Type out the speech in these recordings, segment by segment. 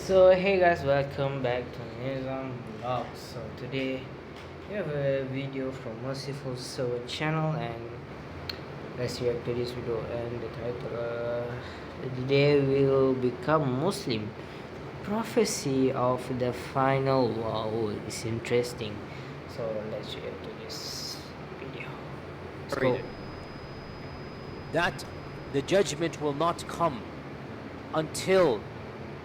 So hey guys, welcome back to Nizam Vlog. So today we have a video from merciful channel, and let's react to this video. And the title, today will become Muslim. Prophecy of the final war. Oh, it's interesting. So let's react to this video. Let's go. That the judgment will not come until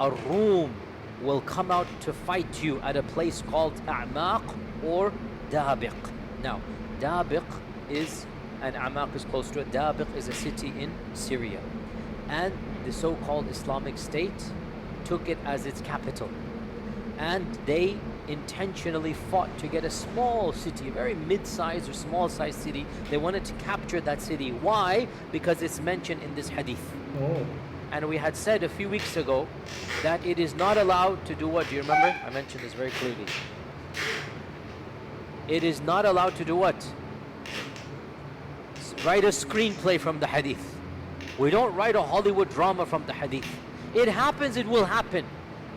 a room will come out to fight you at a place called A'maq or Dabiq. Now, Dabiq is, and A'maq is close to it, Dabiq is a city in Syria. And the so-called Islamic State took it as its capital. And they intentionally fought to get a small city, a very mid-sized or small-sized city. They wanted to capture that city. Why? Because it's mentioned in this hadith. Oh. And we had said a few weeks ago that it is not allowed to do what? Do you remember? I mentioned this very clearly. It is not allowed to do what? Write a screenplay from the hadith. We don't write a Hollywood drama from the hadith. It happens, it will happen.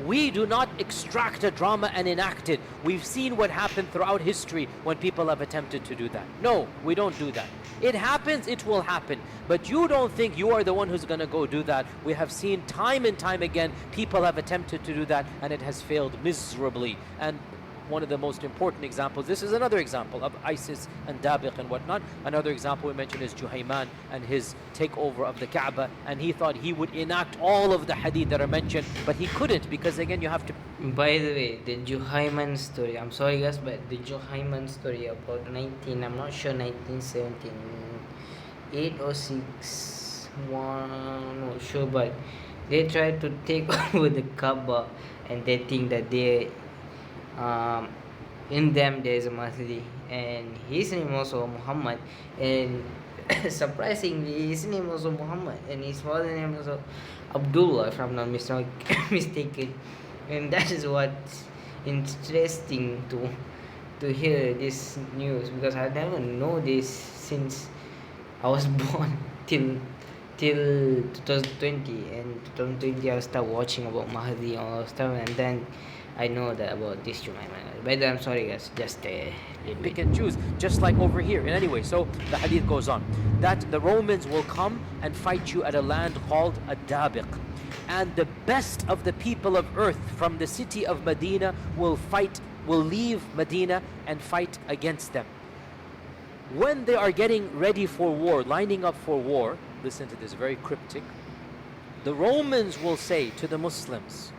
We do not extract a drama and enact it. We've seen what happened throughout history when people have attempted to do that. No, we don't do that. It happens, it will happen. But you don't think you are the one who's going to go do that. We have seen time and time again, people have attempted to do that and it has failed miserably. And one of the most important examples, this is another example of ISIS and Dabiq and whatnot. Another example we mentioned is Juhayman and his takeover of the Kaaba, and he thought he would enact all of the hadith that are mentioned, but he couldn't, because again you have to... By the way, the Juhayman story, I'm sorry guys, but the Juhayman story about I'm not sure, 1978 or 6, one, not sure, but they tried to take over the Kaaba, and they think that in them there is a Mahdi, and his name also Muhammad, and surprisingly his name also Muhammad, and his father name also Abdullah, if I'm not mistaken. And that is what's interesting to hear this news, because I never know this since I was born till 2020. And 2020 I start watching about Mahdi or stuff, and then I know that about this Jumaima. But I'm sorry guys, just pick and choose, just like over here. And anyway, so the hadith goes on that the Romans will come and fight you at a land called Ad-Dabiq, and the best of the people of earth from the city of Medina will leave Medina and fight against them. When they are getting ready for war, lining up for war, listen to this, very cryptic. The Romans will say to the Muslims,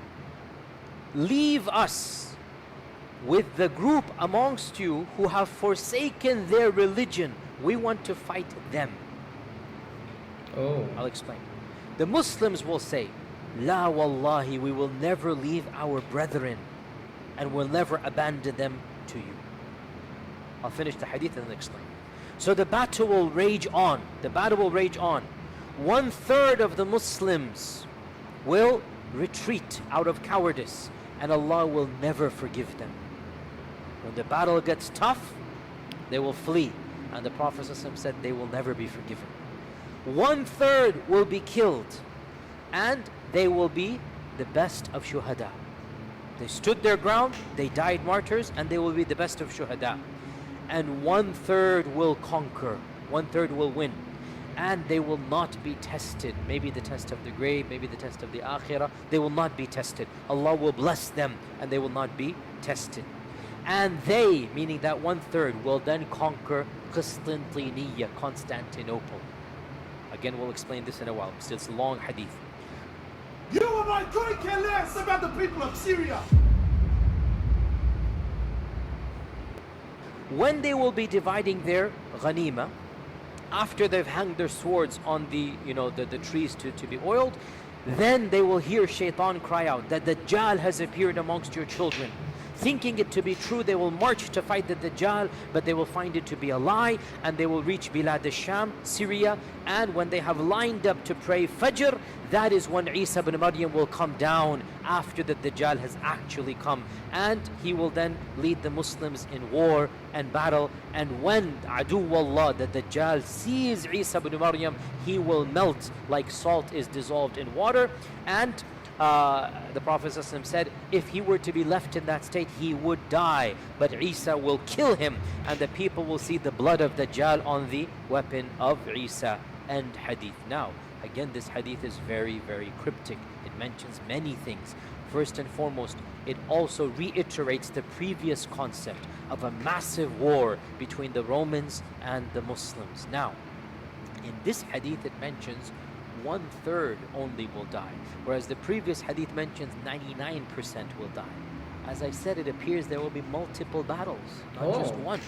leave us with the group amongst you who have forsaken their religion. We want to fight them. Oh. I'll explain. The Muslims will say, La wallahi, we will never leave our brethren and will never abandon them to you. I'll finish the hadith and then explain. So the battle will rage on. The battle will rage on. 1/3 of the Muslims will retreat out of cowardice, and Allah will never forgive them. When the battle gets tough, they will flee, and the Prophet ﷺ said they will never be forgiven. 1/3 will be killed, and they will be the best of shuhada. They stood their ground, they died martyrs, and they will be the best of shuhada. And 1/3 will conquer, 1/3 will win, and they will not be tested. Maybe the test of the grave, maybe the test of the akhirah. They will not be tested. Allah will bless them and they will not be tested. And they, meaning that 1/3, will then conquer Constantinople. Again, we'll explain this in a while. It's a long hadith. You and I couldn't care less about the people of Syria. When they will be dividing their ghanima, after they've hanged their swords on the trees to be oiled, then they will hear Shaitan cry out that Dajjal has appeared amongst your children. Thinking it to be true, they will march to fight the Dajjal, but they will find it to be a lie, and they will reach Bilad al-Sham, Syria, and when they have lined up to pray Fajr, that is when Isa ibn Maryam will come down after the Dajjal has actually come, and he will then lead the Muslims in war and battle. And when Aduwallah, the Dajjal, sees Isa ibn Maryam, he will melt like salt is dissolved in water. And the Prophet ﷺ said, if he were to be left in that state, he would die. But Isa will kill him, and the people will see the blood of Dajjal on the weapon of Isa. End hadith. Now, again, this hadith is very, very cryptic. It mentions many things. First and foremost, it also reiterates the previous concept of a massive war between the Romans and the Muslims. Now, in this hadith, it mentions 1/3 only will die, whereas the previous hadith mentions 99% will die. As I said, it appears there will be multiple battles, not just one.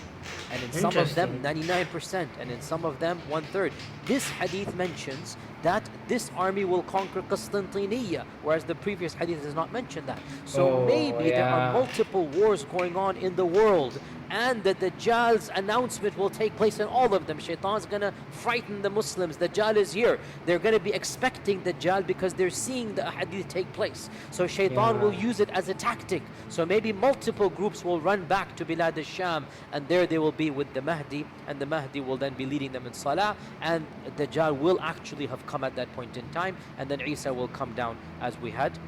And in some of them, 99%, and in some of them, 1/3. This hadith mentions that this army will conquer Constantinople, whereas the previous hadith does not mention that. So maybe there are multiple wars going on in the world, and that Dajjal's announcement will take place in all of them. Shaitan's gonna frighten the Muslims. Dajjal is here. They're gonna be expecting Dajjal because they're seeing the hadith take place. So Shaitan will use it as a tactic. So maybe multiple groups will run back to Bilad al-Sham, and there they will be with the Mahdi, and the Mahdi will then be leading them in Salah, and Dajjal will actually have come at that point in time, and then Isa will come down as we had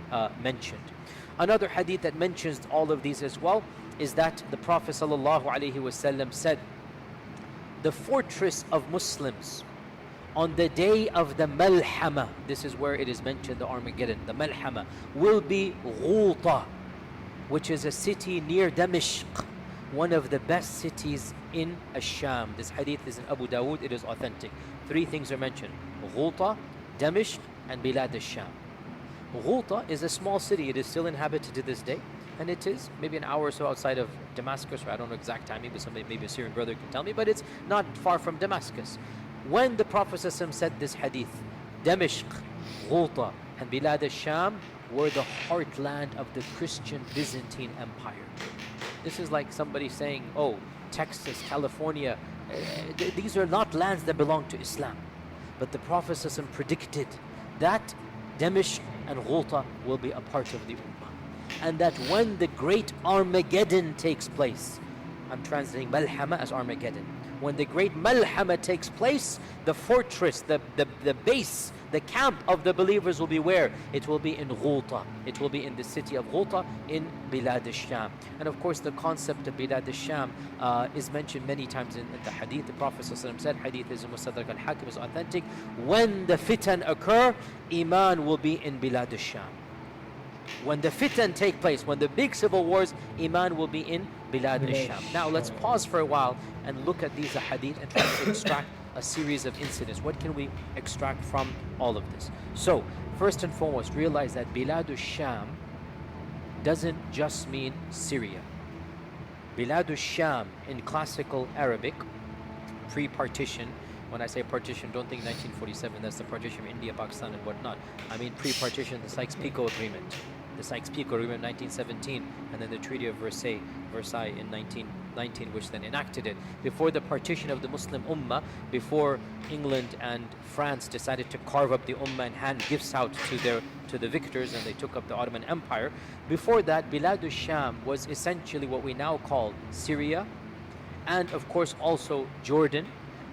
mentioned. Another hadith that mentions all of these as well is that the Prophet ﷺ said, the fortress of Muslims on the day of the Malhama, this is where it is mentioned, the Armageddon, the Malhama, will be Ghuta, which is a city near Damashq, one of the best cities in Ash-Sham. This hadith is in Abu Dawood, it is authentic. Three things are mentioned: Ghuta, Damashq, and Bilad al-Sham. Ghuta is a small city, it is still inhabited to this day, and it is maybe an hour or so outside of Damascus, or I don't know exact timing, but somebody, maybe a Syrian brother can tell me, but it's not far from Damascus. When the Prophet ﷺ said this hadith, Damashq, Ghuta, and Bilad al-Sham were the heartland of the Christian Byzantine Empire. This is like somebody saying, oh, Texas, California, these are not lands that belong to Islam. But the Prophet ﷺ predicted that Damashq and Ghuta will be a part of the Ummah. And that when the great Armageddon takes place, I'm translating Malhama as Armageddon. When the great Malhama takes place, the fortress, the base, the camp of the believers will be where? It will be in Ghuta. It will be in the city of Ghuta in Bilad al-Sham. And of course the concept of Bilad al-Sham is mentioned many times in the hadith. The Prophet ﷺ said, hadith is Mustadrak al-Hakim, is authentic, when the fitan occur, Iman will be in Bilad al-Sham. When the fitan take place, when the big civil wars, Iman will be in Bilad al-Sham. Now let's pause for a while and look at these hadith and try to extract a series of incidents. What can we extract from all of this? So, first and foremost, realize that Bilad al-Sham doesn't just mean Syria. Bilad al-Sham in classical Arabic, pre-partition, when I say partition, don't think 1947, that's the partition of India, Pakistan and whatnot. I mean pre-partition, the Sykes-Picot Agreement. The Sykes-Picot Agreement in 1917, and then the Treaty of Versailles in 1919, which then enacted it. Before the partition of the Muslim Ummah, before England and France decided to carve up the Ummah and hand gifts out to the victors, and they took up the Ottoman Empire, before that, Bilad al-Sham was essentially what we now call Syria, and of course also Jordan,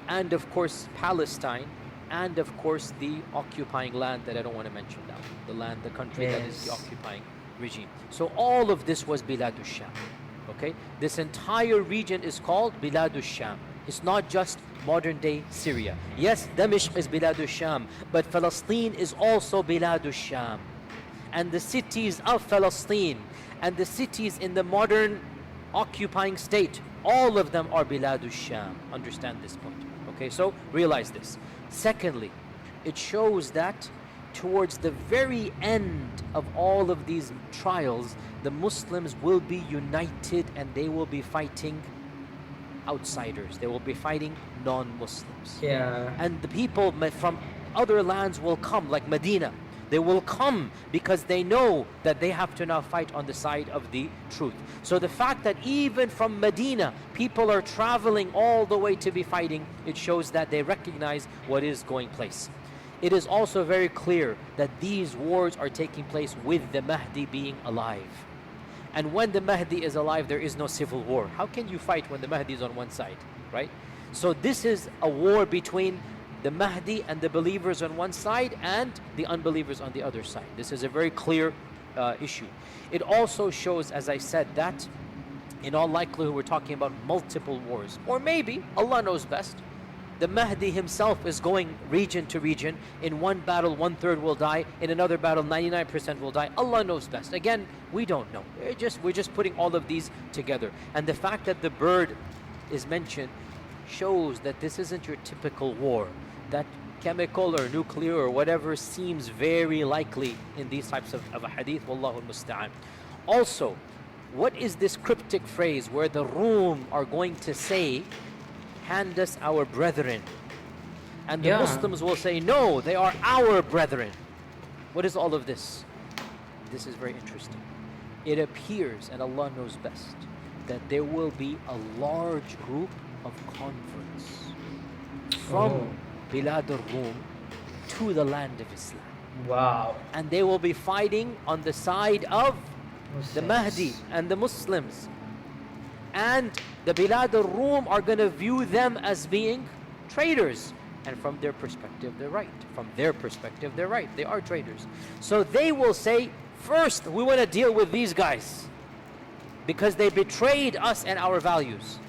and of course Palestine, and of course the occupying land that I don't want to mention now, the country that is the occupying regime. So all of this was Bilad al-Sham. Okay, this entire region is called Bilad al-Sham. It's not just modern day Syria. Yes, Damashq is Bilad al-Sham, but Palestine is also Bilad al-Sham. And the cities of Palestine and the cities in the modern occupying state, all of them are Bilad al-Sham. Understand this point. Okay, so realize this. Secondly, it shows that towards the very end of all of these trials, the Muslims will be united and they will be fighting outsiders. They will be fighting non-Muslims. Yeah. And the people from other lands will come, like Medina. They will come because they know that they have to now fight on the side of the truth. So the fact that even from Medina, people are traveling all the way to be fighting, it shows that they recognize what is going place. It is also very clear that these wars are taking place with the Mahdi being alive. And when the Mahdi is alive, there is no civil war. How can you fight when the Mahdi is on one side, right? So this is a war between the Mahdi and the believers on one side and the unbelievers on the other side. This is a very clear issue. It also shows, as I said, that in all likelihood we're talking about multiple wars. Or maybe, Allah knows best, the Mahdi himself is going region to region. In one battle, 1/3 will die. In another battle, 99% will die. Allah knows best. Again, we don't know. We're just putting all of these together. And the fact that the bird is mentioned shows that this isn't your typical war. That chemical or nuclear or whatever seems very likely in these types of a hadith. Wallahu musta'an. Also, what is this cryptic phrase where the Rum are going to say, hand us our brethren, and the Yeah. Muslims will say, no, they are our brethren? What is all of this? This is very interesting. It appears, and Allah knows best, that there will be a large group of converts from Oh. Bilad al-Rum to the land of Islam, Wow. and they will be fighting on the side of the Muslims. Mahdi and the Muslims. And the Bilad al-Rum are going to view them as being traitors. And from their perspective, they're right. From their perspective, they're right. They are traitors. So they will say, first, we want to deal with these guys because they betrayed us and our values.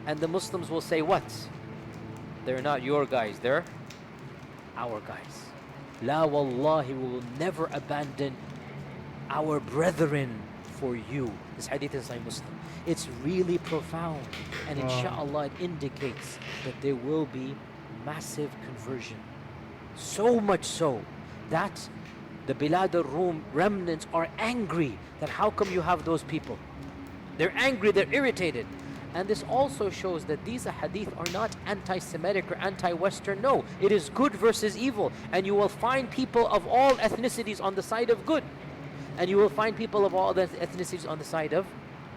And the Muslims will say, what? They're not your guys, they're our guys. La wallahi, we will never abandon our brethren for you. This hadith is Sahih Muslim. It's really profound, and Wow. inshallah it indicates that there will be massive conversion. So much so that the Bilad al-Rum remnants are angry that how come you have those people? They're angry, they're irritated. And this also shows that these hadith are not anti-Semitic or anti-Western. No, it is good versus evil. And you will find people of all ethnicities on the side of good. And you will find people of all the ethnicities on the side of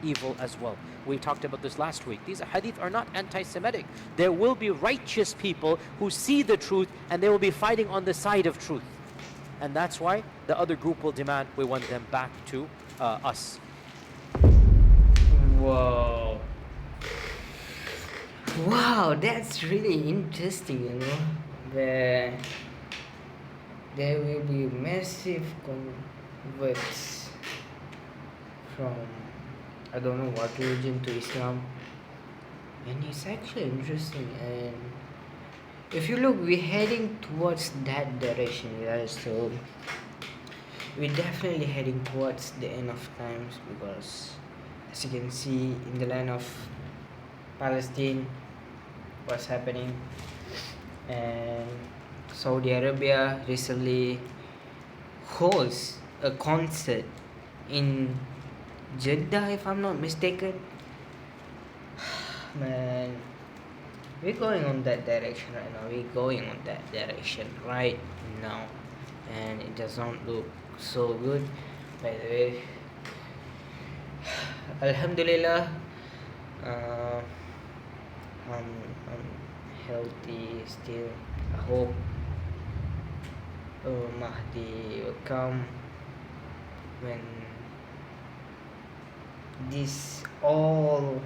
evil as well. We talked about this last week. These hadith are not anti-Semitic. There will be righteous people who see the truth and they will be fighting on the side of truth. And that's why the other group will demand we want them back to us. Whoa. Wow, that's really interesting, you know. Where there will be massive converts from I don't know what religion to Islam. And it's actually interesting, and if you look, we're heading towards that direction, guys. So we're definitely heading towards the end of times, because as you can see in the land of Palestine, what's happening, and Saudi Arabia recently holds a concert in Jeddah, if I'm not mistaken. Man, we're going on that direction right now. We're going on that direction right now, and it does not look so good. By the way, Alhamdulillah, I'm healthy still. I hope Mahdi will come when this all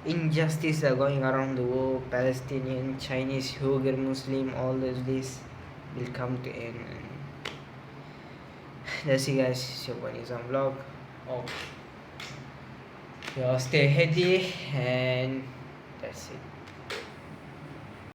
injustice are going around the world, Palestinian, Chinese, Uyghur, Muslim, all of this will come to end. And that's it, guys. It's your boy Nizam vlog. Oh, y'all stay healthy, and that's it.